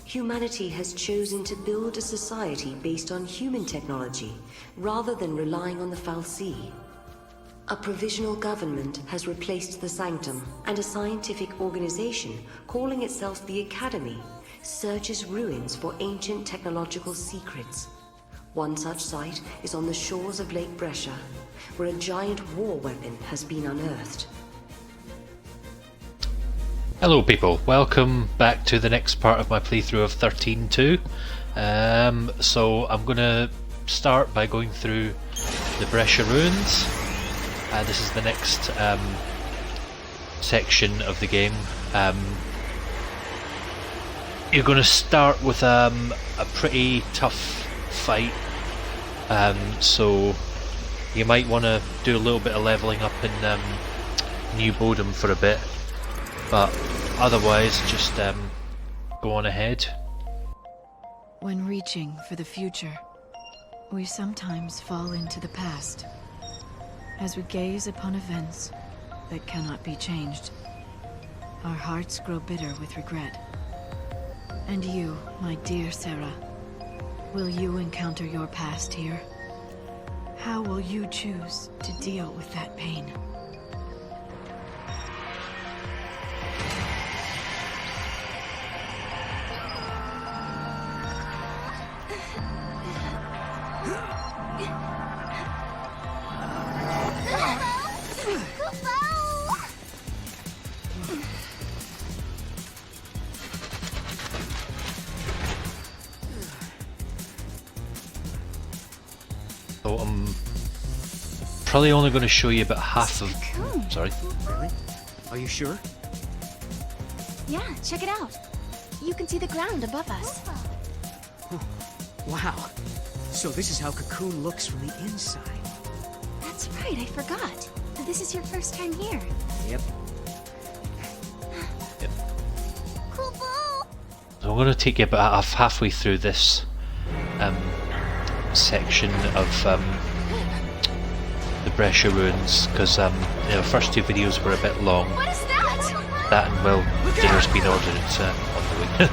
Humanity has chosen to build a society based on human technology, rather than relying on the fal'Cie. A provisional government has replaced the Sanctum, and a scientific organization calling itself the Academy searches ruins for ancient technological secrets. One such site is on the shores of Lake Bresha, where a giant war weapon has been unearthed. Hello people, welcome back to the next part of my playthrough of XIII-2. So I'm going to start by going through the Bresha Ruins. This is the next section of the game. You're going to start with a pretty tough fight, so you might want to do a little bit of leveling up in New Bodom for a bit, but otherwise just go on ahead. When reaching for the future, we sometimes fall into the past. As we gaze upon events that cannot be changed, our hearts grow bitter with regret. And you, my dear Serah, will you encounter your past here? How will you choose to deal with that pain? So I'm probably only going to show you about half of... Sorry. Really? Are you sure? Yeah, check it out. You can see the ground above us. Oh, wow. So this is how Cocoon looks from the inside. That's right, I forgot. This is your first time here. Yep. Cool ball! So I'm going to take you about halfway through this section of the Bresha Ruins, because the first two videos were a bit long. What is that? That and, well, dinner's been ordered on the way.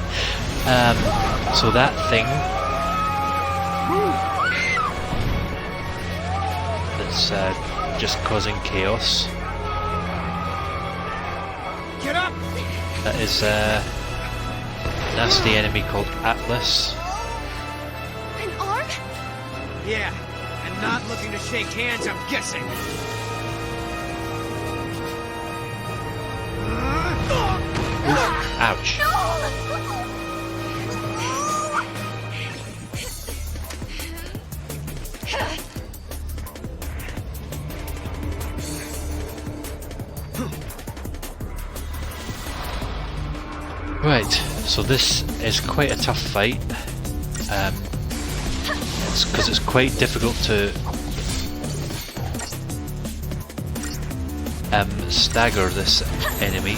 So that thing that's just causing chaos. Get up! That is a nasty enemy called Atlas. An arm? Yeah, and not looking to shake hands, I'm guessing. Ouch. Right, so this is quite a tough fight. It's because it's quite difficult to stagger this enemy.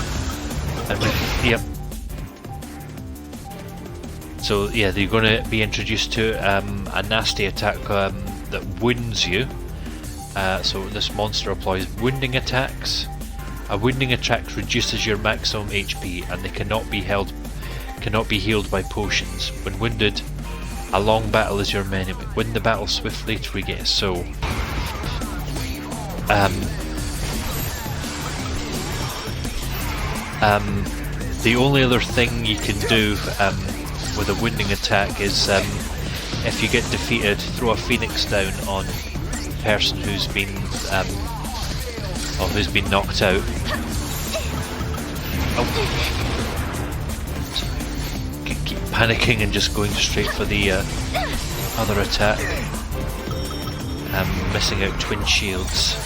And yep. So yeah, you're going to be introduced to a nasty attack that wounds you. So this monster applies wounding attacks. A wounding attack reduces your maximum HP, and they cannot be healed by potions. When wounded, a long battle is your enemy. Win the battle swiftly to regain. So, the only other thing you can do with a wounding attack is, if you get defeated, throw a phoenix down on the person who's been knocked out. Oh. Keep panicking and just going straight for the other attack. Missing out twin shields.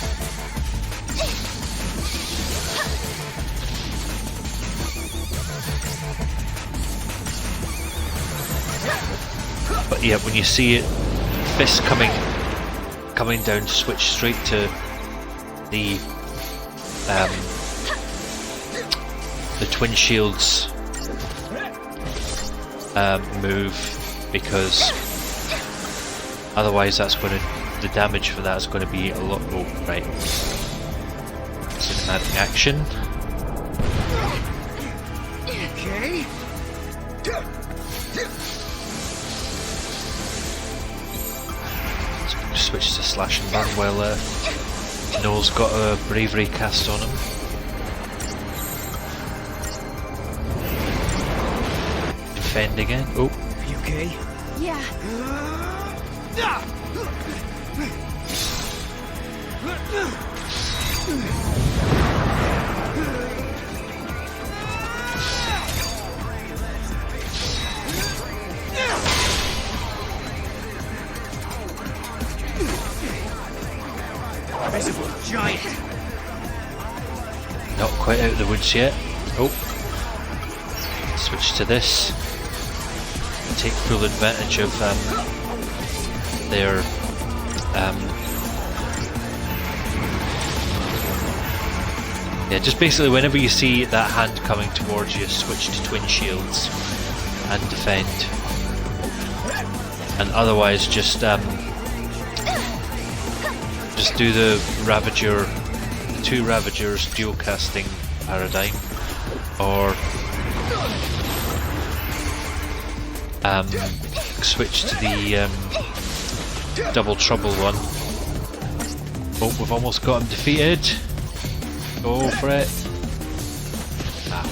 But yeah, when you see it, fist coming down, switch straight to the twin shields move, because otherwise that's going to, the damage for that is going to be a lot low. Right, cinematic action. Okay. Switch to slash and burn while Noel's got a bravery cast on him. Defend again. Oh. You okay? Yeah. Visible giant. Not quite out of the woods yet. Oh. Switch to this. Take full advantage of their yeah, just basically whenever you see that hand coming towards you, switch to twin shields and defend. And otherwise just do the Ravager, the two Ravagers dual casting paradigm, or switch to the double trouble one. Oh, we've almost got him defeated. Go for it. Ah,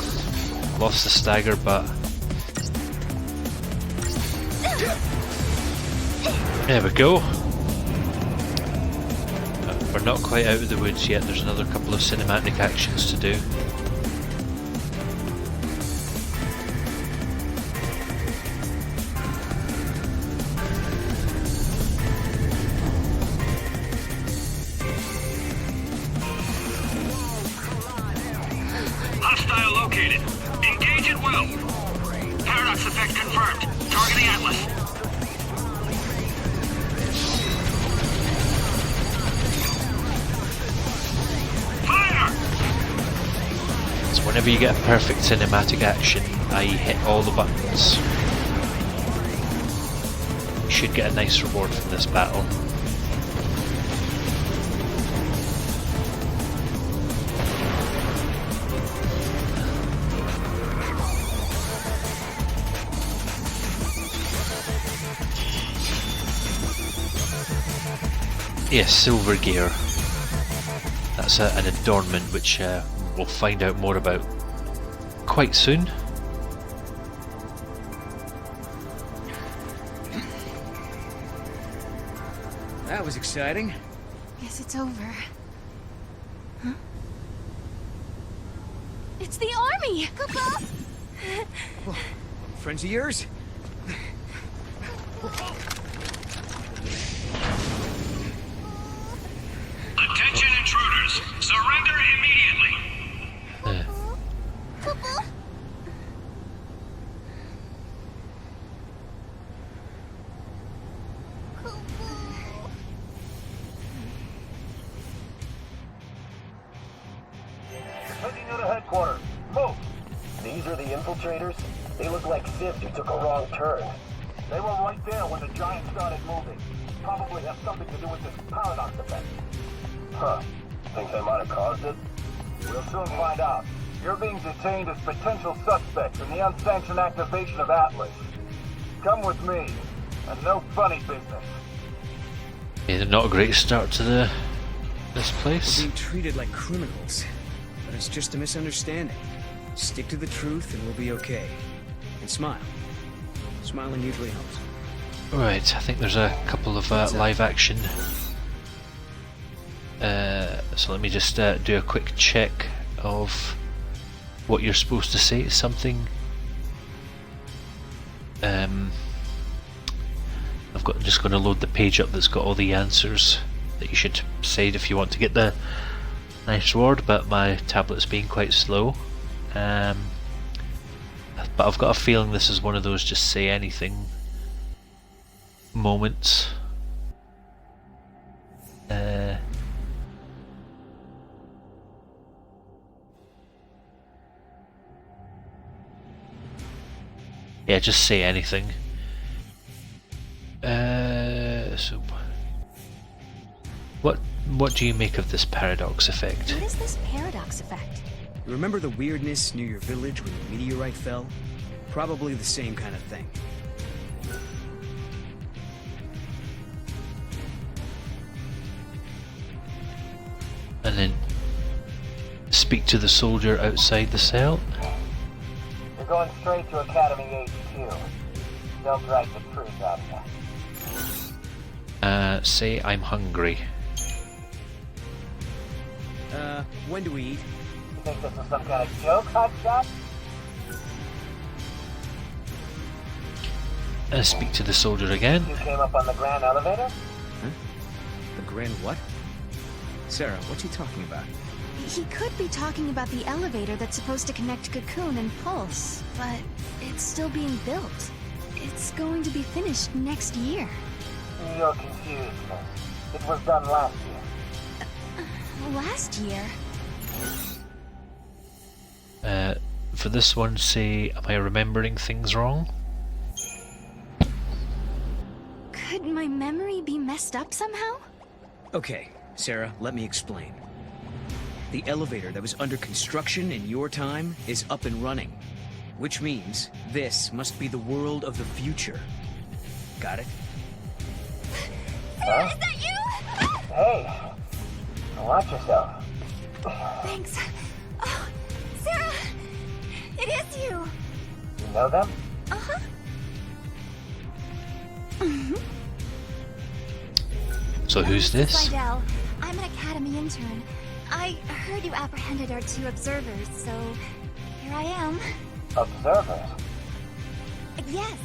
lost the stagger, but there we go. We're not quite out of the woods yet. There's another couple of cinematic actions to do. Hostile located. Engage at will. Paradox effect confirmed. Targeting Atlas. Fire! So whenever you get a perfect cinematic action, I hit all the buttons. You should get a nice reward from this battle. Yes, silver gear. That's an adornment which we'll find out more about quite soon. That was exciting. Guess it's over. Huh? It's the army! Cuckoo! Friends of yours? Attention intruders! Surrender immediately! Heading to the headquarters. Move! These are the infiltrators? They look like Sith who took a wrong turn. They were right there when the giant started moving. Probably have something to do with this paradox effect. Huh. Think they might have caused it? We'll soon find out. You're being detained as potential suspects in the unsanctioned activation of Atlas. Come with me, and no funny business. Yeah, not a great start to this We're place. being treated like criminals. But it's just a misunderstanding. Stick to the truth and we'll be okay. And smile. Smiling usually helps. Right, I think there's a couple of live action. So let me just do a quick check of what you're supposed to say. Something. I'm just going to load the page up that's got all the answers that you should say if you want to get the nice reward, but my tablet's being quite slow. But I've got a feeling this is one of those just say anything moments. Yeah, just say anything. So what do you make of this paradox effect? What is this paradox effect? You remember the weirdness near your village when the meteorite fell? Probably the same kind of thing. speak to the soldier outside the cell. You're going straight to Academy HQ. They'll drag the truth out of you. Say I'm hungry. When do we eat? You think this is some kind of joke, hotshot? Speak to the soldier again. You came up on the grand elevator? Huh? The grand what? Serah, what's he talking about? He could be talking about the elevator that's supposed to connect Cocoon and Pulse, but it's still being built. It's going to be finished next year. You're confused, miss. It was done last year. Last year? For this one, say, am I remembering things wrong? Could my memory be messed up somehow? Okay, Serah, let me explain. The elevator that was under construction in your time is up and running. Which means this must be the world of the future. Got it? Serah, is that you? Hey, watch yourself. Thanks. Oh, Serah! It is you! You know them? Uh-huh. So who's this? Slidell. I'm an Academy intern. I heard you apprehended our 2 observers, so here I am. Observers? Yes,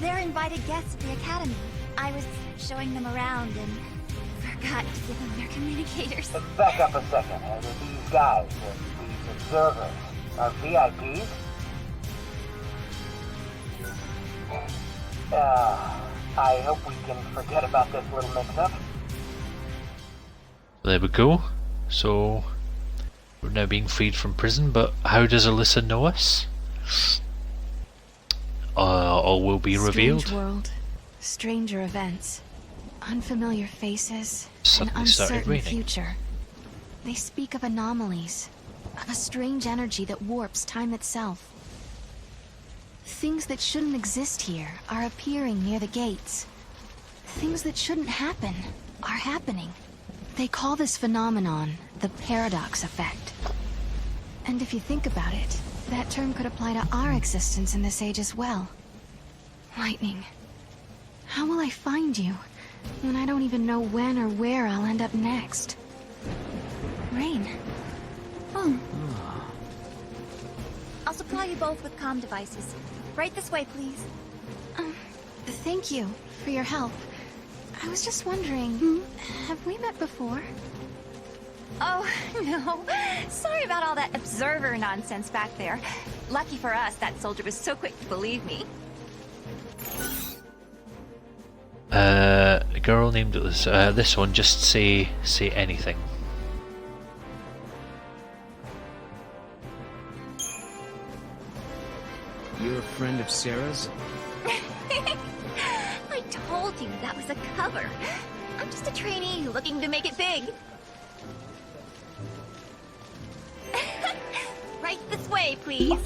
they're invited guests at the Academy. I was showing them around and forgot to give them their communicators. Back up a second. These guys, these observers, are VIPs? I hope we can forget about this little mix-up. There we go. So we're now being freed from prison, but how does Alyssa know us? All will be revealed. Strange world, stranger events, unfamiliar faces, Suddenly an started uncertain raining. future. They speak of anomalies, of a strange energy that warps time itself. Things that shouldn't exist here are appearing near the gates. Things that shouldn't happen are happening. They call this phenomenon the paradox effect. And if you think about it, that term could apply to our existence in this age as well. Lightning. How will I find you when I don't even know when or where I'll end up next? Rain. Oh. I'll supply you both with comm devices. Right this way, please. Thank you for your help. I was just wondering, have we met before? Oh, no. Sorry about all that observer nonsense back there. Lucky for us, that soldier was so quick to believe me. A girl named Alyssa. This one, just say anything. You're a friend of Serah's? I told you that was a cover. I'm just a trainee looking to make it big. Right this way, please.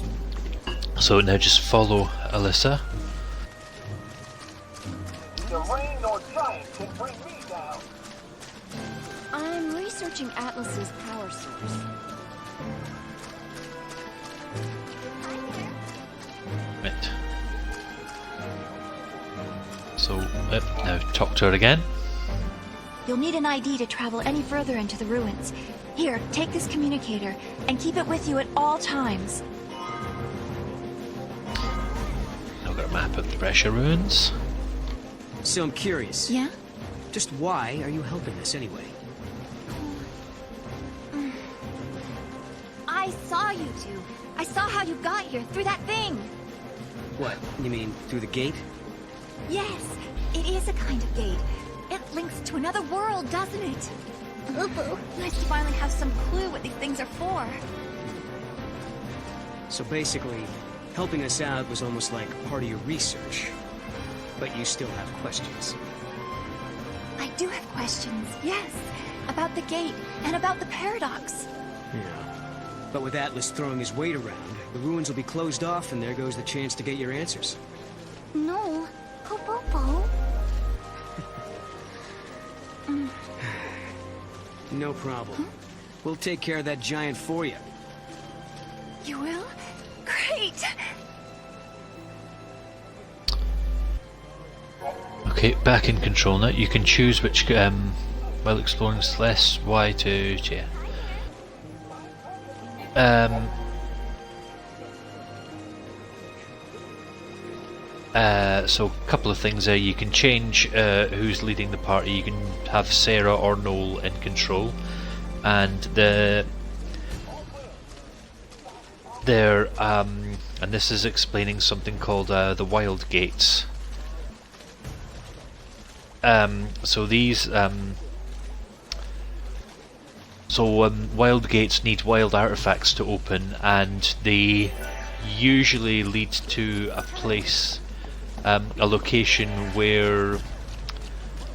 So now just follow Alyssa. The rain or giant can bring me down. I'm researching Atlas's power source. Right. So now talk to her again. You'll need an ID to travel any further into the ruins. Here, take this communicator and keep it with you at all times. Now we've got a map of the Bresha Ruins. So I'm curious. Yeah? Just why are you helping us anyway? I saw you two. I saw how you got here through that thing. What, you mean through the gate? Yes, it is a kind of gate. It links to another world, doesn't it? Ooh, nice to finally have some clue what these things are for. So basically, helping us out was almost like part of your research. But you still have questions. I do have questions, yes. About the gate and about the paradox. Yeah. But with Atlas throwing his weight around, the ruins will be closed off and there goes the chance to get your answers. No. Po-po-po. No problem. We'll take care of that giant for you. You will? Great! Okay, back in control now. You can choose which, while exploring less Y to J. So a couple of things there. You can change who's leading the party. You can have Serah or Noel in control, and and this is explaining something called the Wild Gates. So these wild gates need wild artifacts to open, and they usually lead to a place, a location where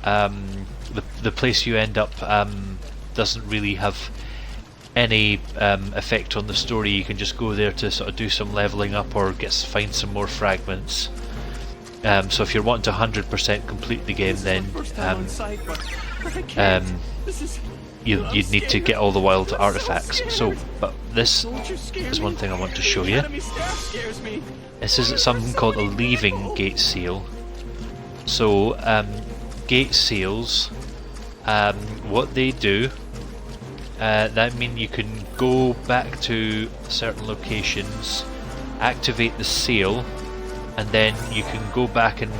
the place you end up doesn't really have any effect on the story. You can just go there to sort of do some leveling up or find some more fragments. So if you're wanting to 100% complete the game, then you'd need to get all the wild artifacts. So, but this is one thing I want to show you. This is something called a leaving gate seal. So gate seals, what they do, that means you can go back to certain locations, activate the seal, and then you can go back and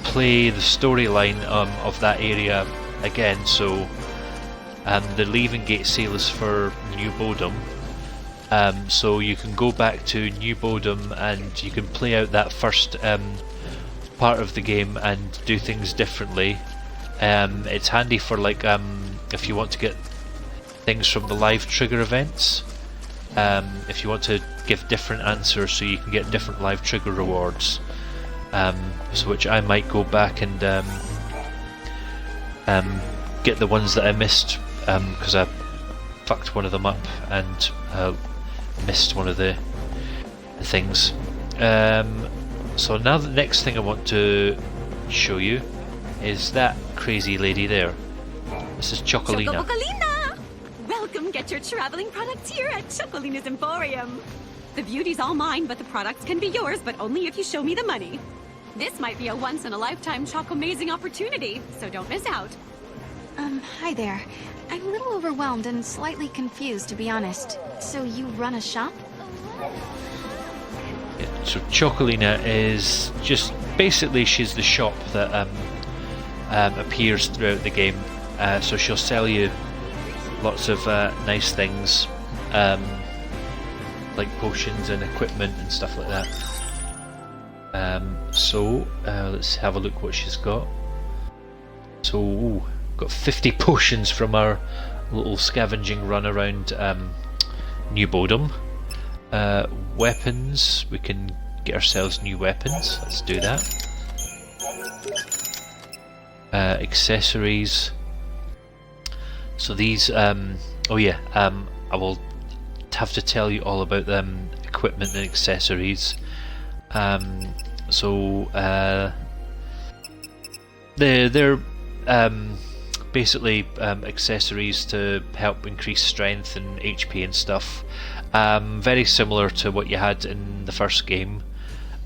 play the storyline of that area again. So the leaving gate seal is for New Bodom, so you can go back to New Bodom and you can play out that first part of the game and do things differently. It's handy for like if you want to get things from the live trigger events. If you want to give different answers, so you can get different live trigger rewards, so which I might go back and get the ones that I missed, because I fucked one of them up and missed one of the things. So now the next thing I want to show you is that crazy lady there. This is Chocolina. Welcome, get your traveling products here at Chocolina's Emporium. The beauty's all mine, but the products can be yours, but only if you show me the money. This might be a once-in-a-lifetime Choco-amazing opportunity, so don't miss out. Hi there. I'm a little overwhelmed and slightly confused, to be honest. So you run a shop? Yeah, so Chocolina is just basically she's the shop that appears throughout the game. So she'll sell you lots of nice things, like potions and equipment and stuff like that. So let's have a look what she's got. So ooh, got 50 potions from our little scavenging run around New Bodom. Weapons, we can get ourselves new weapons. Let's do that. Accessories. So these, oh yeah, I will have to tell you all about them equipment and accessories. They're basically accessories to help increase strength and HP and stuff. Very similar to what you had in the first game.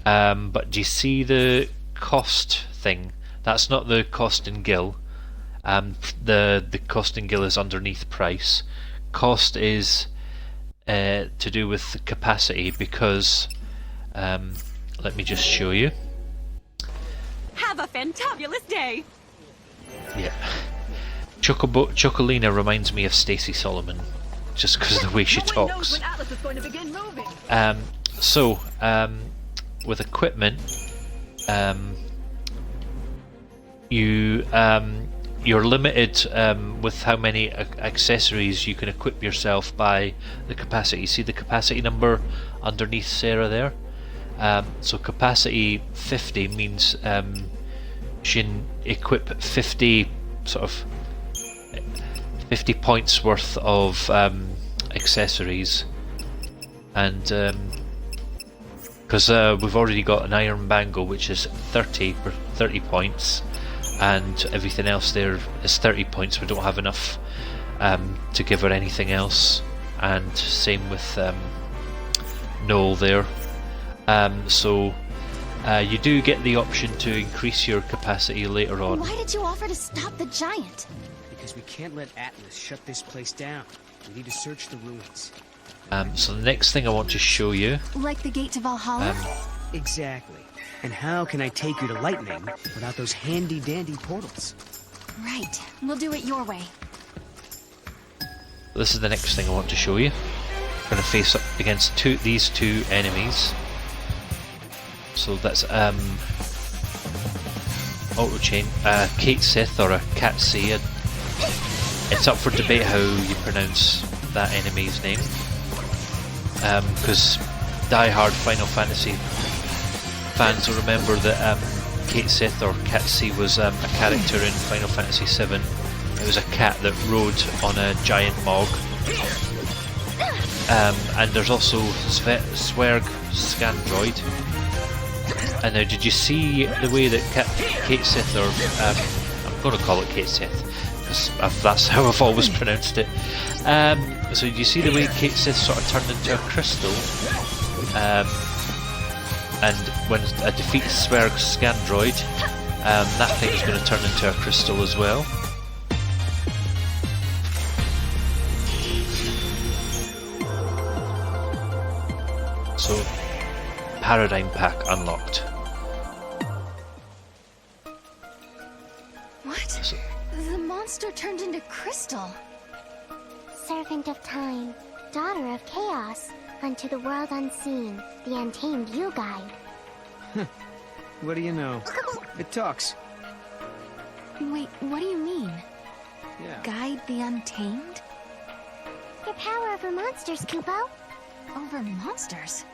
But do you see the cost thing? That's not the cost in gil. The cost in gil is underneath price. Cost is to do with capacity, because let me just show you. Have a fantabulous day! Yeah. Chocolina reminds me of Stacey Solomon, just because of the way she talks. With equipment, you're limited with how many accessories you can equip yourself by the capacity. See the capacity number underneath Serah there? So capacity 50 means she can equip 50 points worth of accessories, and because we've already got an iron bangle which is 30 points, and everything else there is 30 points. We don't have enough to give her anything else, and same with Noel there. So you do get the option to increase your capacity later on. Why did you offer to stop the giant? Because we can't let Atlas shut this place down. We need to search the ruins. So the next thing I want to show you... Like the gate to Valhalla? Exactly. And how can I take you to Lightning without those handy-dandy portals? Right. We'll do it your way. This is the next thing I want to show you. I'm going to face up against these two enemies. So that's auto chain, Kate Sith or a Cat C. It's up for debate how you pronounce that enemy's name, because die-hard Final Fantasy fans will remember that Kate Sith or Cat C was a character in Final Fantasy VII. It was a cat that rode on a giant mog. And there's also Swerg Scandroid. And now, did you see the way that Kate Sith, or I'm going to call it Kate Sith, because that's how I've always pronounced it. So did you see the way Kate Sith sort of turned into a crystal? And when I defeat Swerg Scandroid, that thing's going to turn into a crystal as well. So, Paradigm Pack unlocked. What? The monster turned into crystal. Servant of time, daughter of chaos, unto the world unseen, the untamed you guide. What do you know? It talks. Wait, what do you mean? Yeah. Guide the untamed? Your power over monsters, Kupo. Over monsters?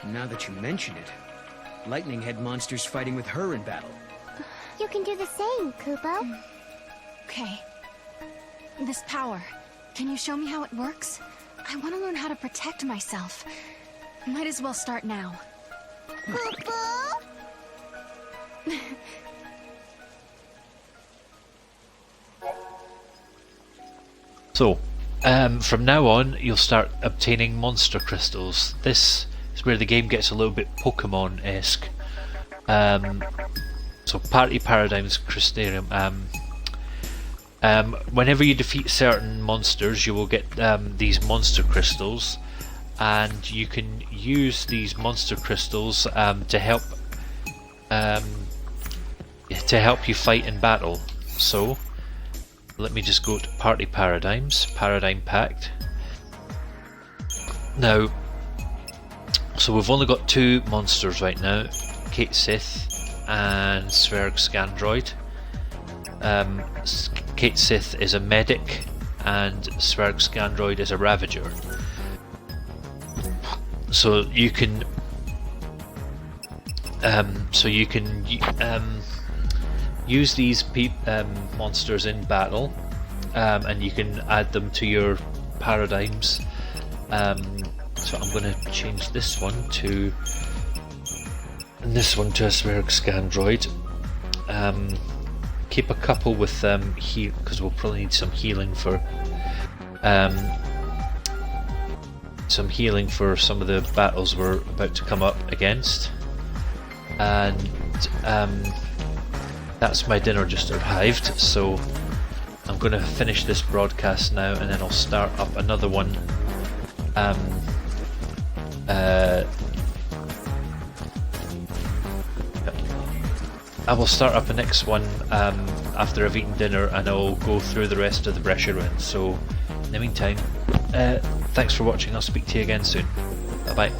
Now that you mention it, Lightning had monsters fighting with her in battle. You can do the same, Kupo. Okay. This power, can you show me how it works? I want to learn how to protect myself. Might as well start now. Kupo? So, from now on, you'll start obtaining monster crystals. This is where the game gets a little bit Pokemon-esque. So, Party Paradigms Crystarium. Whenever you defeat certain monsters, you will get these monster crystals, and you can use these monster crystals to help you fight in battle. So, let me just go to Party Paradigms, Paradigm Pact. Now, so we've only got two monsters right now, Kate Sith and Swerg Scandroid. Kate Sith is a medic and Swerg Scandroid is a Ravager. So you can use these monsters in battle, and you can add them to your paradigms. So I'm going to change this one to a Swerg Scandroid. Keep a couple with heal, because we'll probably need some healing for some of the battles we're about to come up against. And that's my dinner just arrived, so I'm going to finish this broadcast now, and then I'll start up another one. I will start up the next one after I've eaten dinner, and I'll go through the rest of the Bresha Ruins. So in the meantime, thanks for watching. I'll speak to you again soon. Bye bye.